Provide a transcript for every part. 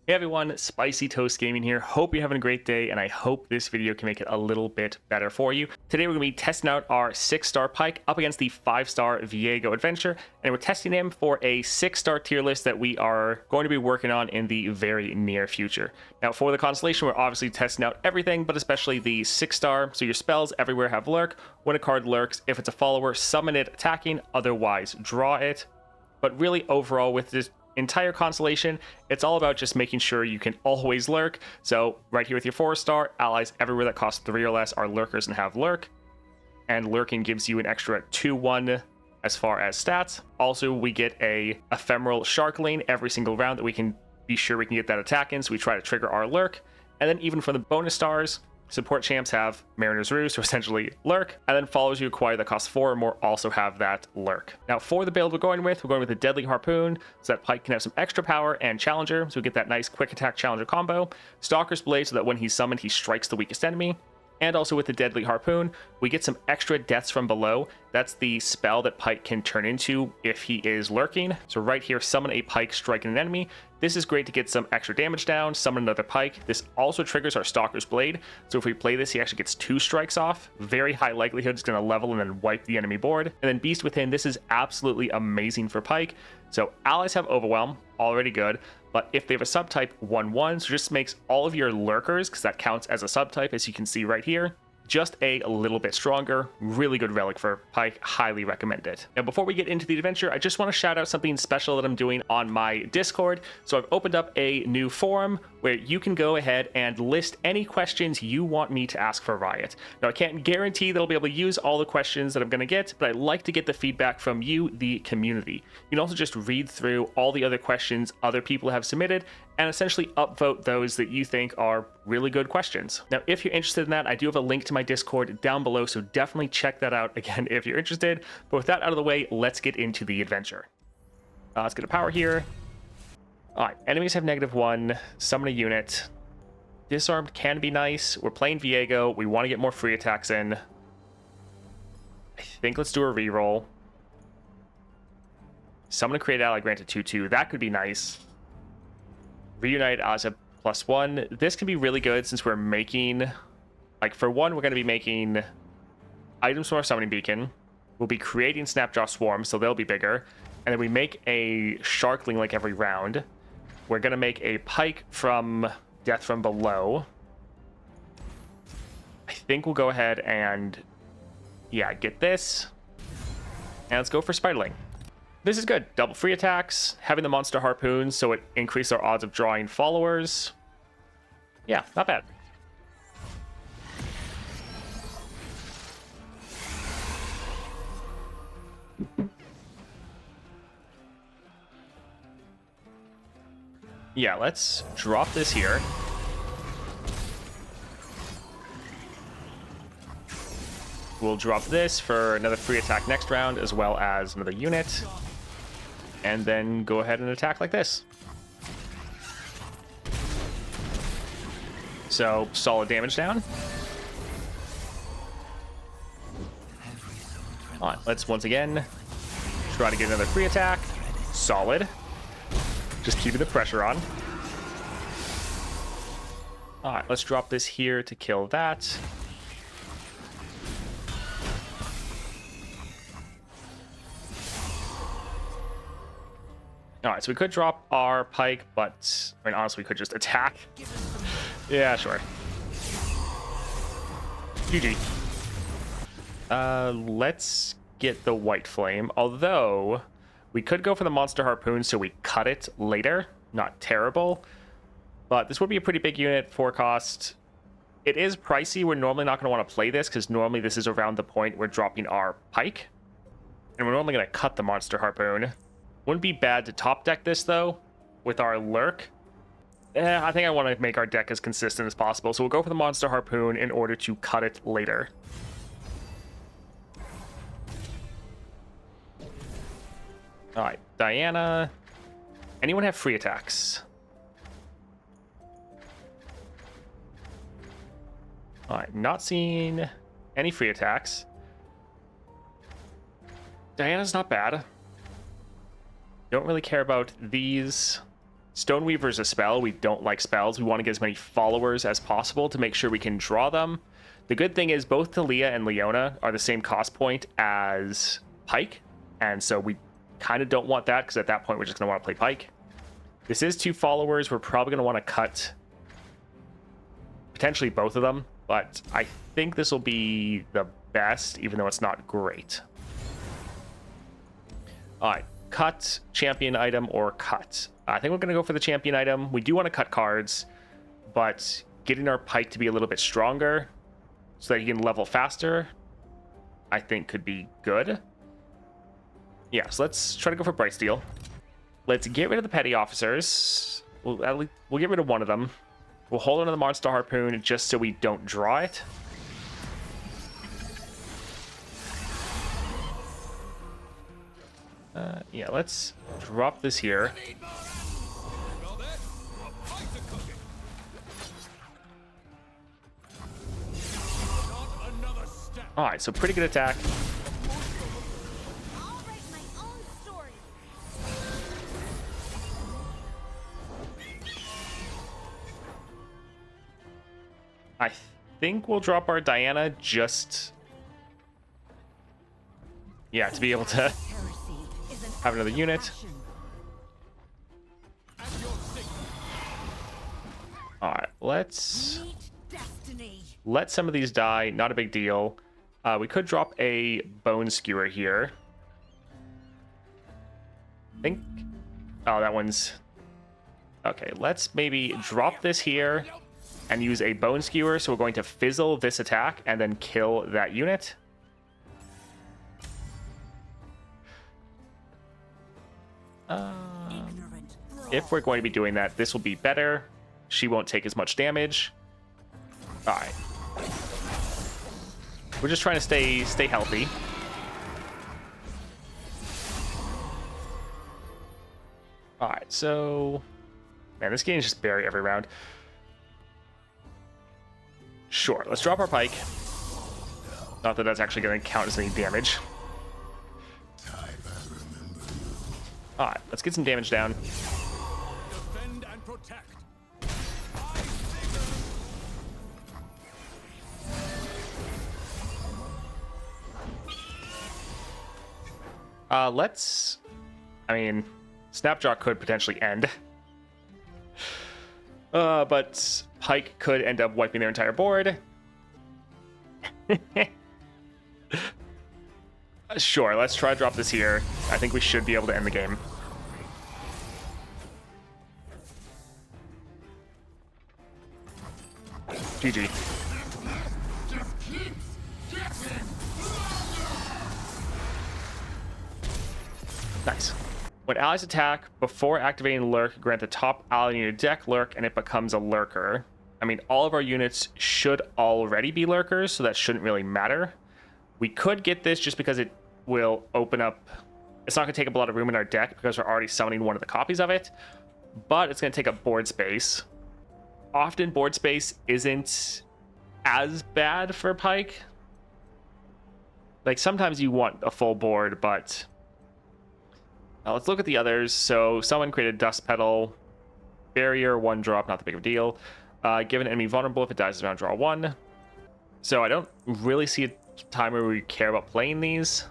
Hey everyone, Spicy Toast Gaming here. Hope you're having a great day, and I hope this video can make it a little bit better for you. Today we're going to be testing out our 6-star Pyke up against the 5-star Viego Adventure, and we're testing him for a 6-star tier list that we are going to be working on in the very near future. Now for the constellation, we're obviously testing out everything, but especially the 6-star, so your spells everywhere have lurk. When a card lurks, if it's a follower, summon it attacking, otherwise draw it. But really overall with this entire constellation, it's all about just making sure you can always lurk. So right here with your 4-star, allies everywhere that cost 3 or less are lurkers and have lurk, and lurking gives you an extra 2-1 as far as stats. Also, we get a ephemeral shark lane every single round that we can be sure we can get that attack in, so we try to trigger our lurk. And then even for the bonus stars, support champs have Mariner's Ruse, so essentially lurk, and then followers you acquire that cost 4 or more also have that lurk. Now for the build we're going with the Deadly Harpoon, so that Pyke can have some extra power, and Challenger, so we get that nice quick attack Challenger combo. Stalker's Blade, so that when he's summoned he strikes the weakest enemy. And also with the Deadly Harpoon, we get some extra deaths from below. That's the spell that Pyke can turn into if he is lurking. So right here, summon a Pyke striking an enemy. This is great to get some extra damage down, summon another Pyke. This also triggers our Stalker's Blade. So if we play this, he actually gets 2 strikes off. Very high likelihood it's going to level and then wipe the enemy board. And then Beast Within, this is absolutely amazing for Pyke. So allies have Overwhelm, already good. But if they have a subtype 1-1, so just makes all of your lurkers, because that counts as a subtype, as you can see right here, just a little bit stronger. Really good relic for Pyke, highly recommend it. Now before we get into the adventure, I just want to shout out something special that I'm doing on my Discord. So I've opened up a new forum where you can go ahead and list any questions you want me to ask for Riot. Now I can't guarantee that I'll be able to use all the questions that I'm going to get, but I like to get the feedback from you, the community. You can also just read through all the other questions other people have submitted and essentially upvote those that you think are really good questions. Now, if you're interested in that, I do have a link to my Discord down below, so definitely check that out again if you're interested. But with that out of the way, let's get into the adventure. Let's get a power here. All right, enemies have -1, summon a unit. Disarmed can be nice. We're playing Viego. We want to get more free attacks in. I think let's do a reroll. Summon a created ally granted 2/2. That could be nice. Reunite as a +1. This can be really good since we're making, like for one, we're going to be making items from our summoning beacon. We'll be creating Snapjaw Swarms, so they'll be bigger. And then we make a Sharkling like every round. We're going to make a Pyke from Death from Below. I think we'll go ahead and, yeah, get this. And let's go for Spiderling. This is good. Double free attacks, having the monster harpoon, so it increases our odds of drawing followers. Yeah, not bad. Yeah, let's drop this here. We'll drop this for another free attack next round, as well as another unit. And then go ahead and attack like this. So, solid damage down. All right, let's once again try to get another free attack. Solid. Just keeping the pressure on. All right, let's drop this here to kill that. All right, so we could drop our Pyke, but I mean, honestly, we could just attack. Yeah, sure. GG. Let's get the White Flame, although we could go for the Monster Harpoon so we cut it later. Not terrible, but this would be a pretty big unit for cost. It is pricey. We're normally not going to want to play this because normally this is around the point we're dropping our Pyke, and we're normally going to cut the Monster Harpoon. Wouldn't be bad to top deck this, though, with our lurk. I think I want to make our deck as consistent as possible, so we'll go for the Monster Harpoon in order to cut it later. All right, Diana. Anyone have free attacks? All right, not seeing any free attacks. Diana's not bad. Don't really care about these. Stoneweaver is a spell. We don't like spells. We want to get as many followers as possible to make sure we can draw them. The good thing is both Talia and Leona are the same cost point as Pyke, and so we kind of don't want that, because at that point we're just going to want to play Pyke. This is 2 followers. We're probably going to want to cut potentially both of them, but I think this will be the best, even though it's not great. All right, cut, champion item, or cut. I think we're going to go for the champion item. We do want to cut cards, but getting our Pyke to be a little bit stronger so that he can level faster, I think could be good. Yeah, so let's try to go for Bright Steel. Let's get rid of the petty officers. We'll get rid of one of them. We'll hold on to the Monster Harpoon just so we don't draw it. Yeah, let's drop this here. All right, so pretty good attack. I think we'll drop our Diana just... yeah, to be able to have another unit. Alright, let's let some of these die. Not a big deal. We could drop a Bone Skewer here. I think... oh, that one's... okay, let's maybe drop this here and use a Bone Skewer. So we're going to fizzle this attack and then kill that unit. If we're going to be doing that, this will be better. She won't take as much damage. All right. We're just trying to stay healthy. All right, so... man, this game is just bury every round. Sure, let's drop our Pyke. Not that that's actually going to count as any damage. Alright, let's get some damage down. Defend and protect. Let's... I mean, Snapjaw could potentially end. But Pyke could end up wiping their entire board. Sure, let's try to drop this here. I think we should be able to end the game. GG. Nice. When allies attack, before activating Lurk, grant the top ally in your deck Lurk, and it becomes a Lurker. I mean, all of our units should already be Lurkers, so that shouldn't really matter. We could get this just because it will open up... it's not going to take up a lot of room in our deck because we're already summoning one of the copies of it, but it's going to take up board space. Often board space isn't as bad for Pyke. Like, sometimes you want a full board, but... let's look at the others. So someone created Dust Petal. Barrier, 1 drop, not that big of a deal. Give an enemy vulnerable if it dies around draw 1. So I don't really see a time where we care about playing these.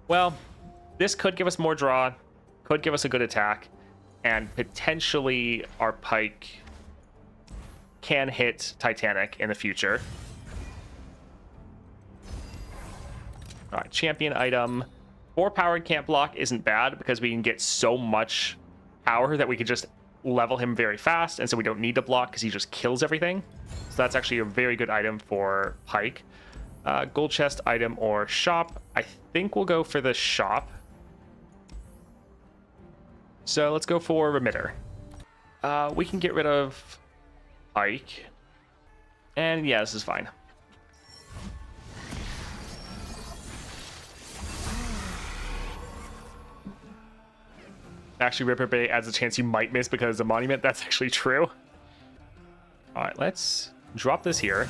Well, this could give us more draw, could give us a good attack, and potentially our Pyke can hit Titanic in the future. All right, champion item. 4 powered can't block isn't bad because we can get so much power that we could just level him very fast, and so we don't need to block because he just kills everything. So that's actually a very good item for Pyke. Gold chest item or shop. I think we'll go for the shop. So let's go for Remitter. We can get rid of Pyke. And yeah, this is fine. Actually, Ripper Bay adds a chance you might miss because of the monument. That's actually true. All right, let's drop this here.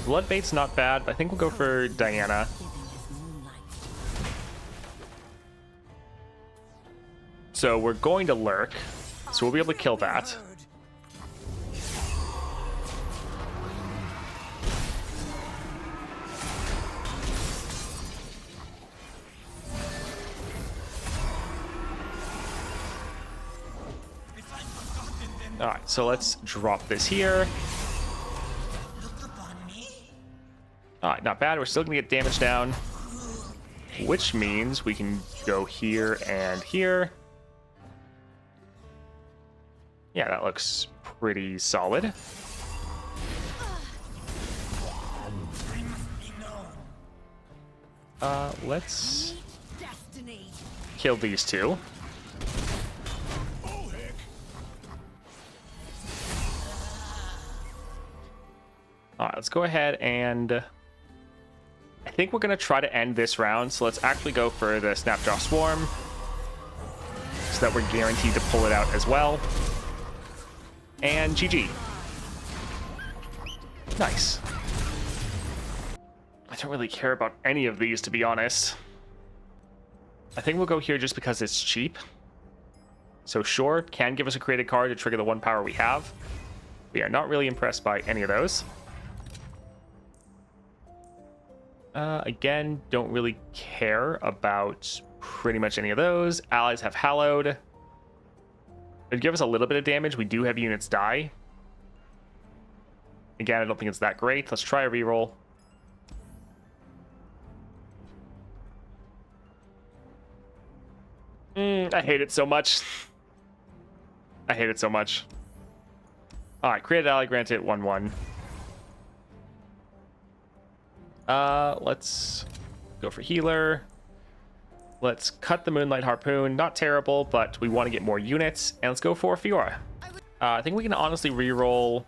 Bloodbait's not bad, but I think we'll go for Diana. So we're going to lurk. So we'll be able to kill that. Alright, so let's drop this here. Alright, not bad. We're still going to get damage down. Which means we can go here and here. Yeah, that looks pretty solid. Let's kill these two. Alright, let's go ahead and... I think we're going to try to end this round, so let's actually go for the Snapjaw Swarm so that we're guaranteed to pull it out as well. And GG. Nice. I don't really care about any of these, to be honest. I think we'll go here just because it's cheap. So sure, can give us a created card to trigger the 1 power we have. We are not really impressed by any of those. Again, don't really care about pretty much any of those. Allies have Hallowed. It'd give us a little bit of damage. We do have units die. Again, I don't think it's that great. Let's try a reroll. I hate it so much. I hate it so much. Alright, created ally, grant it 1/1. Let's go for healer. Let's cut the Moonlight Harpoon. Not terrible, but we want to get more units. And let's go for Fiora. I think we can honestly reroll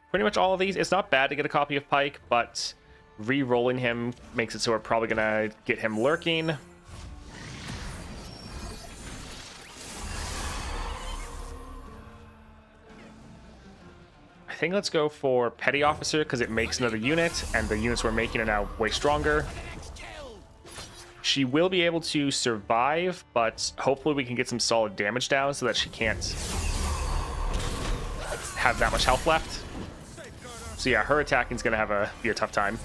pretty much all of these. It's not bad to get a copy of Pyke, but re-rolling him makes it so we're probably going to get him lurking. I think let's go for Petty Officer because it makes another unit, and the units we're making are now way stronger. She will be able to survive, but hopefully we can get some solid damage down so that she can't have that much health left. So yeah, her attacking is going to be a tough time.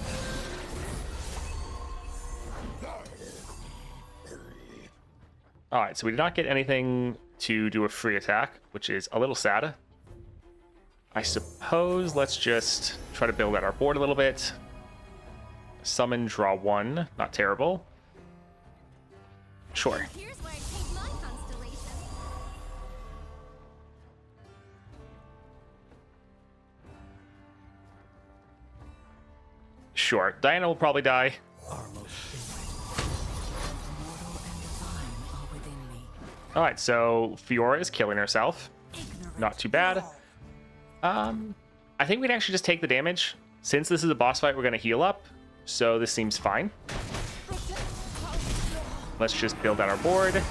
Alright, so we did not get anything to do a free attack, which is a little sad. I suppose let's just try to build out our board a little bit. Summon, draw 1. Not terrible. Sure. Sure. Diana will probably die. Alright, so Fiora is killing herself. Not too bad. I think we can actually just take the damage. Since this is a boss fight, we're going to heal up. So this seems fine. Let's just build out our board.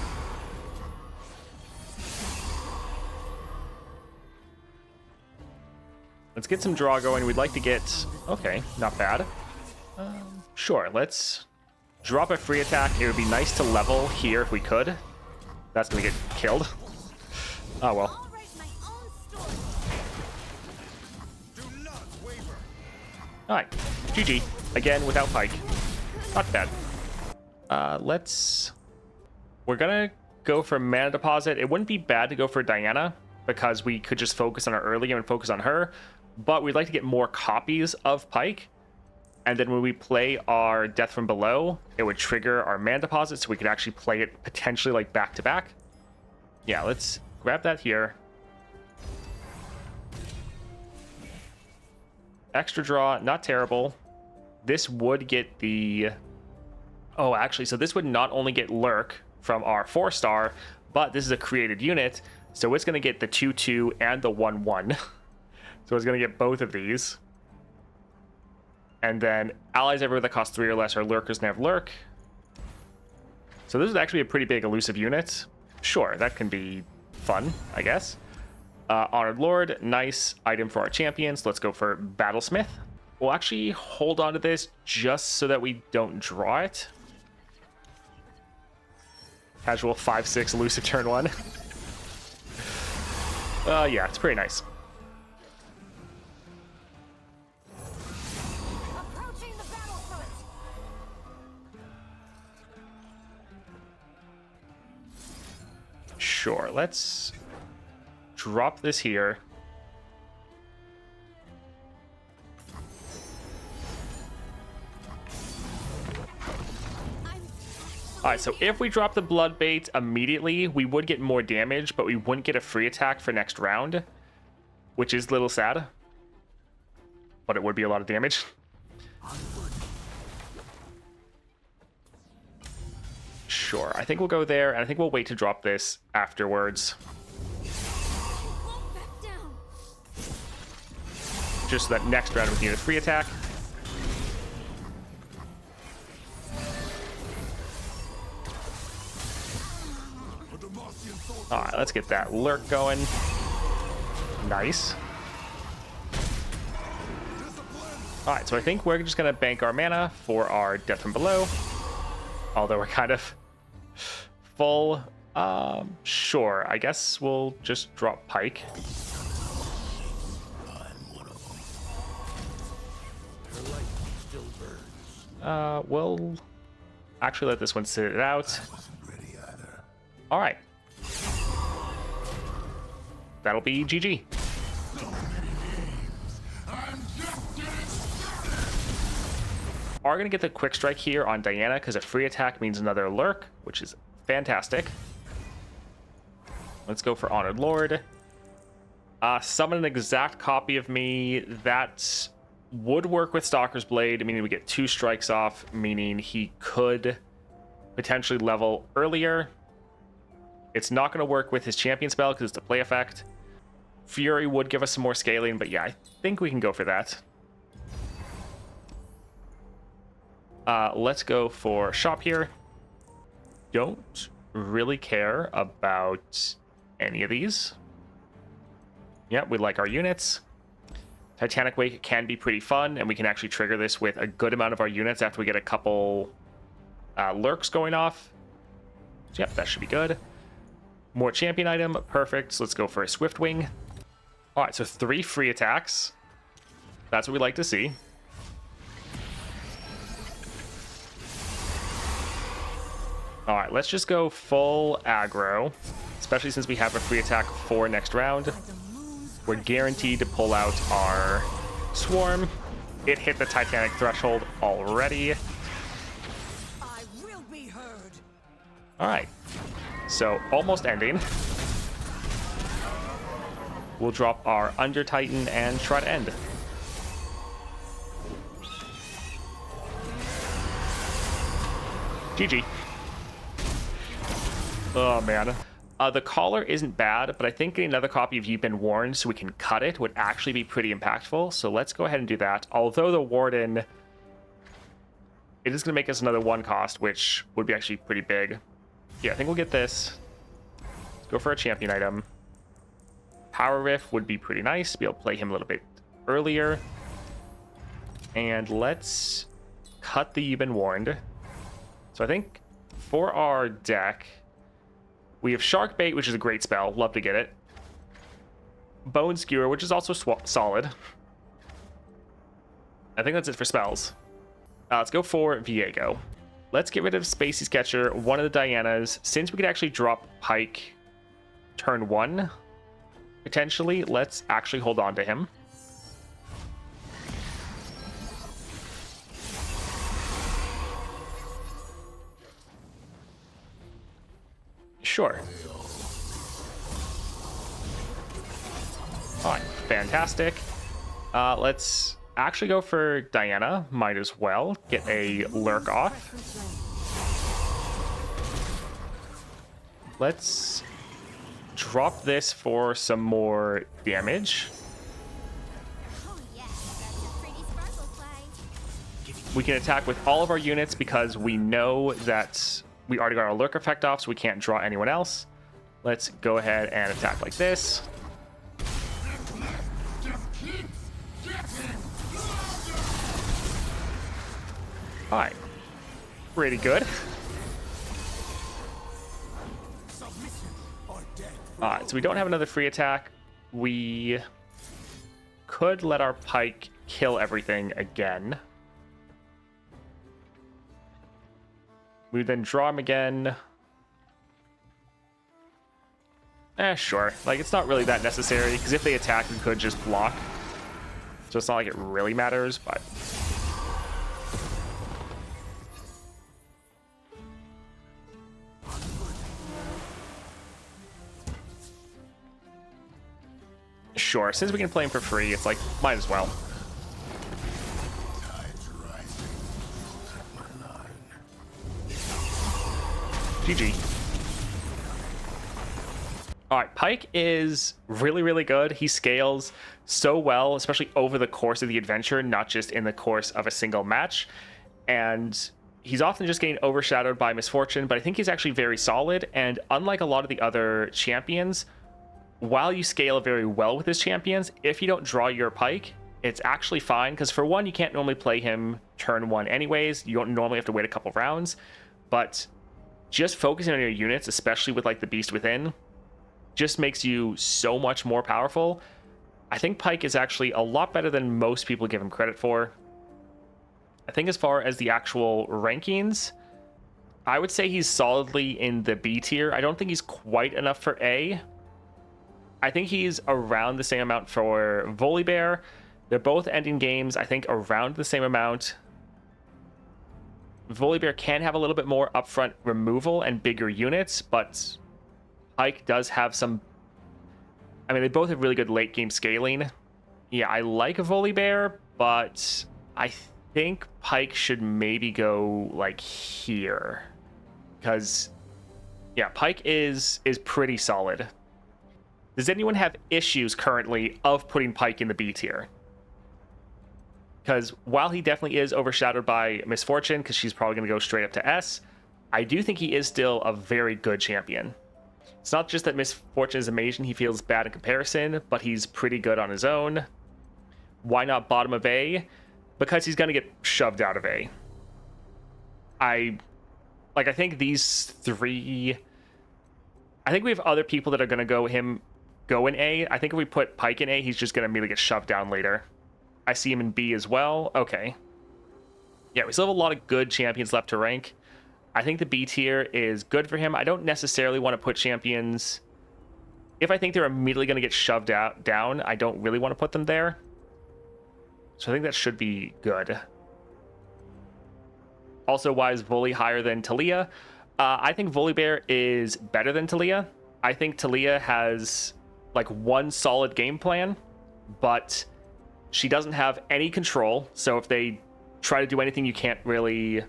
Let's get some draw going. We'd like to get... Okay, not bad. Sure, let's drop a free attack. It would be nice to level here if we could. That's going to get killed. Oh, well. Alright, GG. Again, without Pyke. Not bad. We're gonna go for Mana Deposit. It wouldn't be bad to go for Diana, because we could just focus on our early game and focus on her. But we'd like to get more copies of Pyke. And then when we play our Death from Below, it would trigger our Mana Deposit, so we could actually play it potentially like back to back. Yeah, let's grab that here. Extra draw, not terrible. This would get the... Oh, actually, so this would not only get Lurk from our 4-star, but this is a created unit, so it's going to get the 2/2 and the 1/1. So it's going to get both of these. And then allies everywhere that cost 3 or less are lurkers and have Lurk. So this is actually a pretty big elusive unit. Sure, that can be fun, I guess. Honored Lord, nice item for our champions. Let's go for Battlesmith. We'll actually hold on to this just so that we don't draw it. Casual 5/6 elusive turn 1. Yeah, it's pretty nice. Approaching the battlefront. Sure, let's drop this here. Alright, so if we drop the blood bait immediately, we would get more damage, but we wouldn't get a free attack for next round, which is a little sad. But it would be a lot of damage. Sure, I think we'll go there, and I think we'll wait to drop this afterwards. Back down. Just so that next round we can get a free attack. Alright, let's get that lurk going. Nice. Alright, so I think we're just going to bank our mana for our Death from Below. Although we're kind of full. Sure, I guess we'll just drop Pyke. We'll actually let this one sit it out. Alright. That'll be GG. Are going to get the quick strike here on Diana because a free attack means another lurk, which is fantastic. Let's go for Honored Lord. Summon an exact copy of me. That would work with Stalker's Blade, meaning we get 2 strikes off, meaning he could potentially level earlier. It's not going to work with his champion spell because it's a play effect. Fury would give us some more scaling, but yeah, I think we can go for that. Let's go for shop here. Don't really care about any of these. Yeah, we like our units. Titanic Wake can be pretty fun, and we can actually trigger this with a good amount of our units after we get a couple lurks going off. So, yep, that should be good. More champion item, perfect. So let's go for a Swift Wing. All right, so 3 free attacks. That's what we like to see. All right, let's just go full aggro, especially since we have a free attack for next round. We're guaranteed to pull out our Swarm. It hit the Titanic threshold already. I will be heard. All right, so almost ending. We'll drop our Under Titan and try to end. GG. Oh, man. The collar isn't bad, but I think getting another copy of You've Been Warned so we can cut it would actually be pretty impactful. So let's go ahead and do that. Although the Warden, it is going to make us another 1 cost, which would be actually pretty big. Yeah, I think we'll get this. Let's go for a champion item. Power Riff would be pretty nice. Be able to play him a little bit earlier. And let's cut the You've Been Warned. So I think for our deck, we have Shark Bait, which is a great spell. Love to get it. Bone Skewer, which is also solid. I think that's it for spells. Let's go for Viego. Let's get rid of Spacey Sketcher, one of the Dianas. Since we could actually drop Pyke turn 1, potentially, let's actually hold on to him. Sure. All right, fantastic. Let's actually go for Diana. Might as well get a lurk off. Let's drop this for some more damage. Oh yes, that's a pretty sparkle play. We can attack with all of our units because we know that we already got our lurk effect off, so we can't draw anyone else. Let's go ahead and attack like this. All right, pretty good. Alright, so we don't have another free attack. We could let our Pyke kill everything again. We would then draw him again. Sure. Like, it's not really that necessary, because if they attack, we could just block. So it's not like it really matters, but... Sure, since we can play him for free, it's like, might as well. GG. Alright, Pyke is really, really good. He scales so well, especially over the course of the adventure, not just in the course of a single match. And he's often just getting overshadowed by misfortune, but I think he's actually very solid. And unlike a lot of the other champions, while you scale very well with his champions, if you don't draw your Pyke, it's actually fine. Because for one, you can't normally play him turn one anyways. You don't normally have to wait a couple rounds. But just focusing on your units, especially with like the Beast Within, just makes you so much more powerful. I think Pyke is actually a lot better than most people give him credit for. I think as far as the actual rankings, I would say he's solidly in the B tier. I don't think he's quite enough for A. I think he's around the same amount for Volibear. They're both ending games, I think, around the same amount. Volibear can have a little bit more upfront removal and bigger units, but Pyke does have some... I mean, they both have really good late game scaling. Yeah, I like Volibear, but I think Pyke should maybe go like here. Because, yeah, Pyke is pretty solid. Does anyone have issues currently of putting Pyke in the B tier? Because while he definitely is overshadowed by Misfortune, because she's probably going to go straight up to S, I do think he is still a very good champion. It's not just that Misfortune is amazing, he feels bad in comparison, but he's pretty good on his own. Why not bottom of A? Because he's going to get shoved out of A. I think these three... I think we have other people that are going to go in A. I think if we put Pyke in A, he's just going to immediately get shoved down later. I see him in B as well. Okay. Yeah, we still have a lot of good champions left to rank. I think the B tier is good for him. I don't necessarily want to put champions... If I think they're immediately going to get shoved down, I don't really want to put them there. So I think that should be good. Also, why is Voli higher than Talia? I think Volibear is better than Talia. I think Talia has like one solid game plan, but she doesn't have any control. So if they try to do anything, you can't really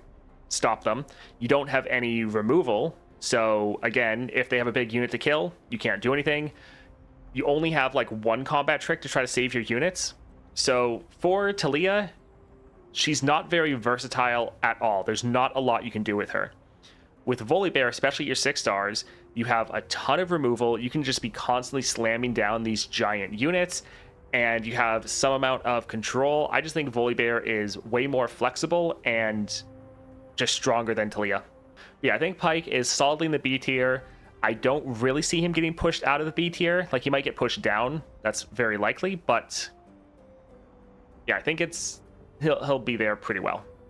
stop them. You don't have any removal. So again, if they have a big unit to kill, you can't do anything. You only have like one combat trick to try to save your units. So for Talia, she's not very versatile at all. There's not a lot you can do with her. With Volibear, especially your 6 stars, you have a ton of removal. You can just be constantly slamming down these giant units, and you have some amount of control. I just think Volibear is way more flexible and just stronger than Talia. Yeah, I think Pyke is solidly in the B tier. I don't really see him getting pushed out of the B tier. Like, he might get pushed down. That's very likely, but yeah, I think he'll be there pretty well.